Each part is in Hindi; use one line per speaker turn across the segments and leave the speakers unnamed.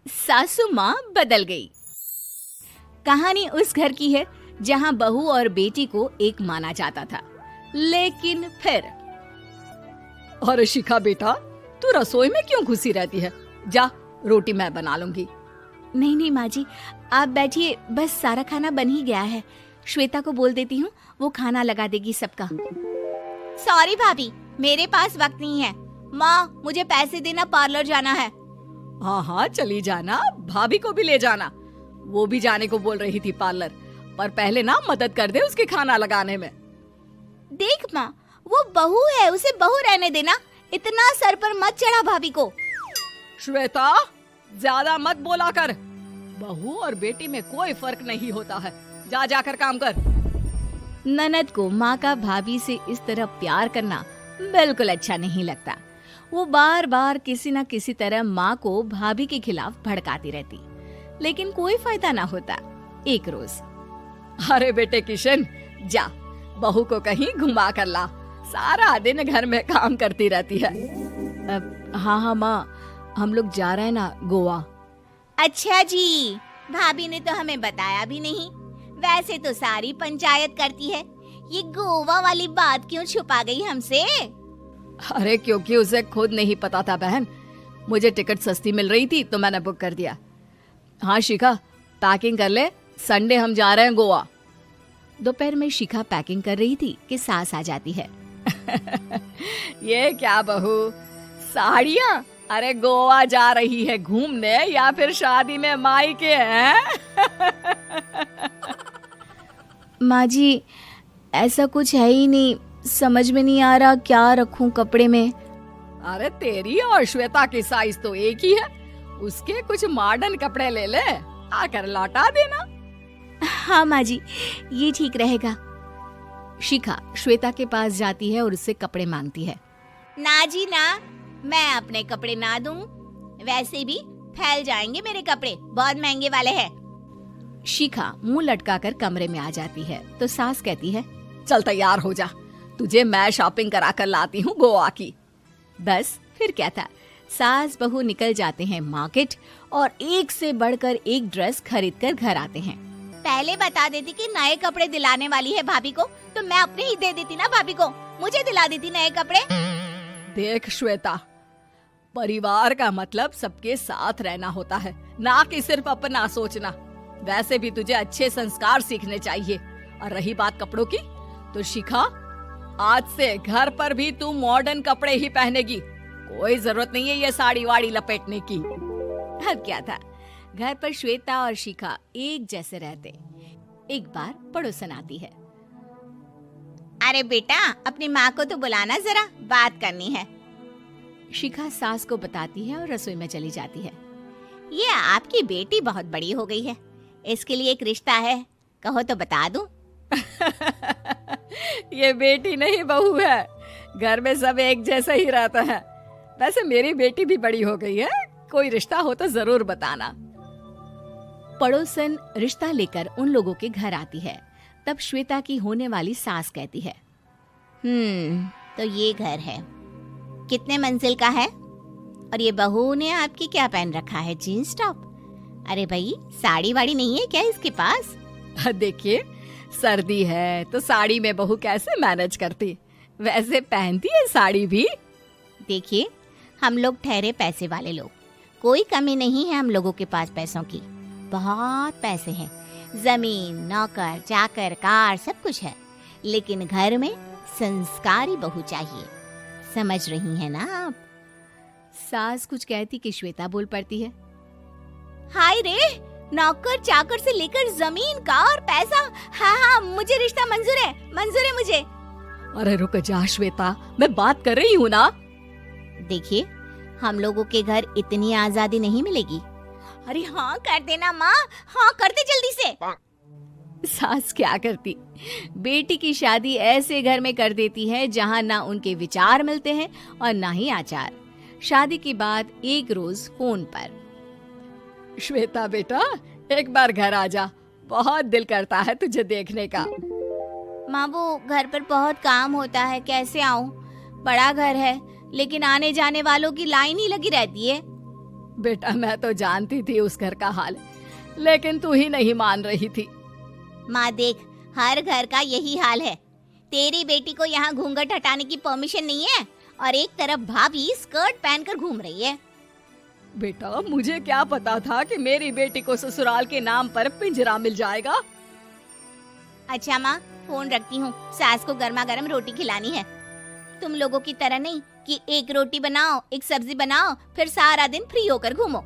सासू माँ बदल गई। कहानी उस घर की है जहाँ बहू और बेटी को एक माना जाता था, लेकिन फिर
अरे शिखा बेटा, तू रसोई में क्यों घुसी रहती है? जा, रोटी मैं बना लूंगी।
नहीं नहीं माँ जी, आप बैठिए, बस सारा खाना बन ही गया है। श्वेता को बोल देती हूँ, वो खाना लगा देगी सबका। सॉरी भाभी, मेरे पास वक्त नहीं है। माँ, मुझे पैसे देना, पार्लर जाना है।
हाँ हाँ चली जाना, भाभी को भी ले जाना। वो भी जाने को बोल रही थी पार्लर, पर पहले ना मदद कर दे उसके खाना लगाने में।
देख माँ, वो बहू है, उसे बहू रहने देना, इतना सर पर मत चढ़ा भाभी को।
श्वेता, ज्यादा मत बोला कर। बहू और बेटी में कोई फर्क नहीं होता है। जा जाकर काम कर।
ननद को माँ का भाभी से इस तरह प्यार करना बिल्कुल अच्छा नहीं लगता। वो बार बार किसी न किसी तरह माँ को भाभी के खिलाफ भड़काती रहती, लेकिन कोई फायदा ना होता। एक रोज,
अरे बेटे किशन, जा बहू को कहीं घुमा कर ला, सारा दिन घर में काम करती रहती है।
हाँ हाँ माँ, हम लोग जा रहे हैं ना गोवा। अच्छा जी, भाभी ने तो हमें बताया भी नहीं। वैसे तो सारी पंचायत करती है, ये गोवा वाली बात क्यों छुपा गई हमसे?
अरे क्योंकि उसे खुद नहीं पता था बहन। मुझे टिकट सस्ती मिल रही थी तो मैंने बुक कर दिया। हाँ शिखा, पैकिंग कर ले, संडे हम जा रहे हैं गोवा।
दोपहर में शिखा पैकिंग कर रही थी कि सास आ जाती है।
ये क्या बहू, साड़ियाँ? अरे गोवा जा रही है घूमने या फिर शादी में मायके हैं?
माँ जी, ऐसा कुछ है ही नहीं, समझ में नहीं आ रहा क्या रखूं कपड़े में।
अरे तेरी और श्वेता की साइज तो एक ही है, उसके कुछ मॉडर्न कपड़े ले ले, आकर लौटा देना।
हाँ माँ जी, ये ठीक रहेगा। शिखा श्वेता के पास जाती है और उससे कपड़े मांगती है। ना जी ना, मैं अपने कपड़े ना दूं, वैसे भी फैल जाएंगे मेरे कपड़े, बहुत महंगे वाले हैं। शिखा मुंह लटकाकर कमरे में आ जाती है तो सास कहती है,
चल तैयार हो जा, तुझे मैं शॉपिंग करा कर लाती हूँ गोवा की।
बस फिर क्या था, सास बहू निकल जाते हैं मार्केट और एक से बढ़कर एक ड्रेस खरीद कर घर आते हैं। पहले बता देती कि नए कपड़े दिलाने वाली है भाभी को, तो मैं अपने ही दे देती ना भाभी को, मुझे दिला देती नए कपड़े।
देख श्वेता, परिवार का मतलब सबके साथ रहना होता है, ना कि सिर्फ अपना सोचना। वैसे भी तुझे अच्छे संस्कार सीखने चाहिए। और रही बात कपड़ों की, तो शिखा, आज से घर पर भी तू मॉडर्न कपड़े ही पहनेगी। कोई जरूरत नहीं है ये साड़ी वाड़ी लपेटने की।
अब क्या था, घर पर श्वेता और शिखा एक जैसे रहते। एक बार पड़ोसन आती है। अरे बेटा, अपनी माँ को तो बुलाना जरा, बात करनी है। शिखा सास को बताती है और रसोई में चली जाती है। ये आपकी बेटी बहुत बड़ी हो गई है, इसके लिए एक रिश्ता है, कहो तो बता दूं।
ये बेटी नहीं बहू है, घर में सब एक जैसा ही रहता है। वैसे मेरी बेटी भी बड़ी हो गई है, कोई रिश्ता हो तो जरूर बताना।
पड़ोसन रिश्ता लेकर उन लोगों के घर आती है। तब श्वेता की होने वाली सास कहती है, तो ये घर है, कितने मंजिल का है? और ये बहू ने आपकी क्या पहन रखा है, जीन्स टॉप? अरे भाई, साड़ी वाड़ी नहीं है क्या इसके पास?
देखिए, सर्दी है तो साड़ी में बहू कैसे मैनेज करती, वैसे पहनती है साड़ी भी।
देखिए, हम लोग ठहरे पैसे वाले लोग, कोई कमी नहीं है हम लोगों के पास पैसों की, बहुत पैसे हैं, जमीन, नौकर चाकर, कार, सब कुछ है, लेकिन घर में संस्कारी बहू चाहिए। समझ रही हैं ना आप? सास कुछ कहती कि श्वेता बोल पड़ती है, हाय रे, नौकर चाकर से लेकर जमीन, कार, पैसा, हाँ हाँ, मुझे रिश्ता मंजूर है मुझे।
अरे रुक जा श्वेता, मैं बात कर रही हूँ ना।
देखिए, हम लोगों के घर इतनी आजादी नहीं मिलेगी। अरे हाँ कर देना माँ, हाँ कर दे जल्दी से। सास क्या करती, बेटी की शादी ऐसे घर में कर देती है जहाँ ना उनके विचार मिलते हैं और ना ही आचार। शादी के बाद एक रोज फोन पर,
श्वेता बेटा, एक बार घर आ जा, बहुत दिल करता है तुझे देखने का।
माँ, वो घर पर बहुत काम होता है, कैसे आऊँ? बड़ा घर है, लेकिन आने जाने वालों की लाइन ही लगी रहती है।
बेटा मैं तो जानती थी उस घर का हाल, लेकिन तू ही नहीं मान रही थी।
माँ देख, हर घर का यही हाल है। तेरी बेटी को यहाँ घूंघट हटाने की परमिशन नहीं है और एक तरफ भाभी स्कर्ट पहनकर घूम रही है।
बेटा मुझे क्या पता था कि मेरी बेटी को ससुराल के नाम पर पिंजरा मिल जाएगा।
अच्छा माँ, फोन रखती हूँ, सास को गर्मा गर्म रोटी खिलानी है। तुम लोगों की तरह नहीं कि एक रोटी बनाओ, एक सब्जी बनाओ, फिर सारा दिन फ्री होकर घूमो।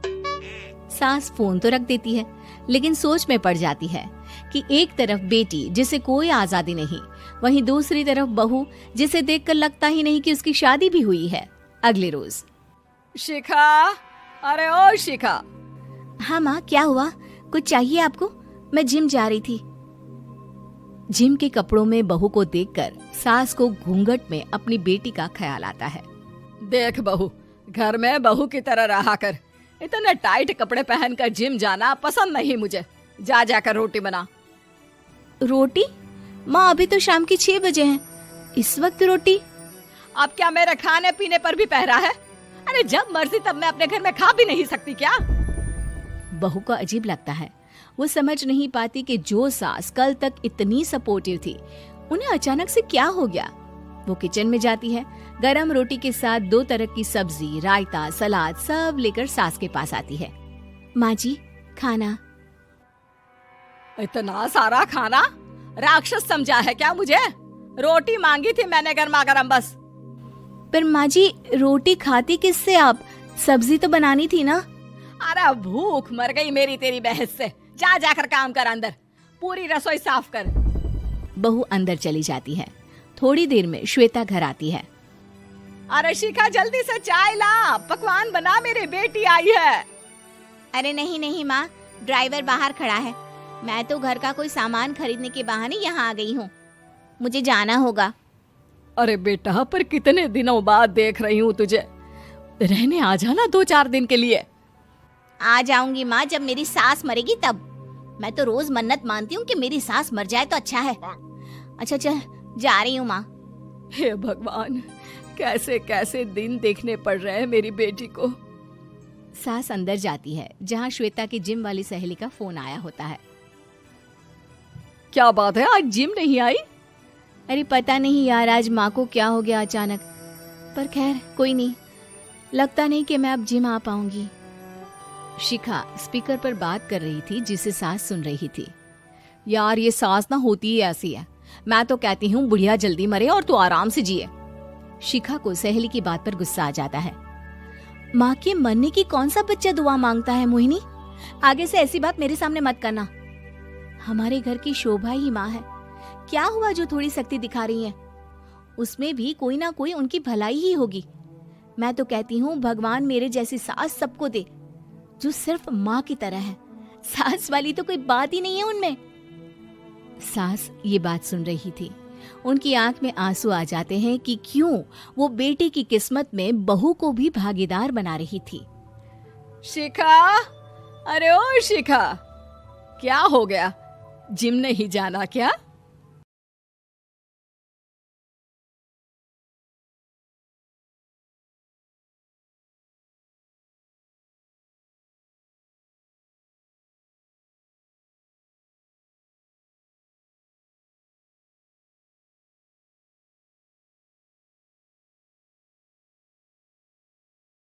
सास फोन तो रख देती है, लेकिन सोच में पड़ जाती है कि एक तरफ बेटी जिसे कोई आजादी नहीं, वहीं दूसरी तरफ बहू जिसे देखकर लगता ही नहीं कि उसकी शादी भी हुई है। अगले रोज।
शिखा, अरे ओ शिखा।
हाँ माँ, क्या हुआ? कुछ चाहिए आपको? मैं जिम जा रही थी। जिम के कपड़ों में बहू को देखकर सास को घूंघट में अपनी बेटी का ख्याल आता है।
देख बहू, घर में बहू की तरह रहा कर। इतने टाइट कपड़े पहनकर जिम जाना पसंद नहीं मुझे। जा जाकर रोटी बना।
रोटी? माँ अभी तो शाम के 6 बजे हैं, इस वक्त रोटी?
अब क्या मेरे खाने पीने पर भी पहरा है? अरे जब मर्जी तब मैं अपने घर में खा भी नहीं सकती क्या?
बहू को अजीब लगता है। वो समझ नहीं पाती कि जो सास कल तक इतनी सपोर्टिव थी, उन्हें अचानक से क्या हो गया। वो किचन में जाती है, गरम रोटी के साथ 2 तरह की सब्जी, रायता, सलाद सब लेकर सास के पास आती है। माँ जी, खाना।
इतना सारा खाना? राक्षस समझा है क्या मुझे? रोटी मांगी थी मैंने गर्मा गर्म बस।
पर माँ जी, रोटी खाती किससे आप? सब्जी तो बनानी थी ना।
अरे भूख मर गई मेरी तेरी बहस से। जा जाकर काम कर, अंदर पूरी रसोई साफ कर।
बहू अंदर चली जाती है। थोड़ी देर में श्वेता घर आती है।
अरे शिखा जल्दी से चाय ला, पकवान बना, मेरी बेटी आई है।
अरे नहीं नहीं माँ, ड्राइवर बाहर खड़ा है। मैं तो घर का कोई सामान खरीदने के बहाने यहाँ आ गई हूँ, मुझे जाना होगा।
अरे बेटा, पर कितने दिनों बाद देख रही हूँ तुझे, रहने आ जाना 2-4 दिन के लिए।
आ जाऊंगी माँ, जब मेरी सास मरेगी तब। मैं तो रोज मन्नत मानती हूँ कि मेरी सास मर जाए तो अच्छा है। अच्छा चल, जा रही हूँ माँ।
हे भगवान, कैसे कैसे दिन देखने पड़ रहे हैं मेरी बेटी को।
सास अंदर जाती है, जहाँ श्वेता की जिम वाली सहेली का फोन आया होता है।
क्या बात है, आज जिम नहीं आई?
अरे पता नहीं यार, आज माँ को क्या हो गया अचानक। पर खैर कोई नहीं, लगता नहीं कि मैं अब जिम आ पाऊंगी। शिखा स्पीकर पर बात कर रही थी, जिसे सास सुन रही थी।
यार ये सास ना होती ही ऐसी है। मैं तो कहती हूँ बुढ़िया जल्दी मरे और तू आराम से जिए।
शिखा को सहेली की बात पर गुस्सा आ जाता है। माँ के मरने की कौन सा बच्चा दुआ मांगता है मोहिनी? आगे से ऐसी बात मेरे सामने मत करना। हमारे घर की शोभा ही माँ है। क्या हुआ जो थोड़ी सख्ती दिखा रही है? उसमें भी कोई ना कोई उनकी भलाई ही होगी। मैं तो कहती हूँ भगवान मेरे जैसी सास सबको दे, जो सिर्फ माँ की तरह है। सास वाली तो कोई बात ही नहीं है उनमें। सास ये बात सुन रही थी। उनकी आंख में आंसू आ जाते हैं कि क्यों वो बेटे की किस्मत में बहू को भी भागीदार बना रही थी।
शिखा, अरे ओ शिखा, क्या हो गया? जिम नहीं जाना क्या?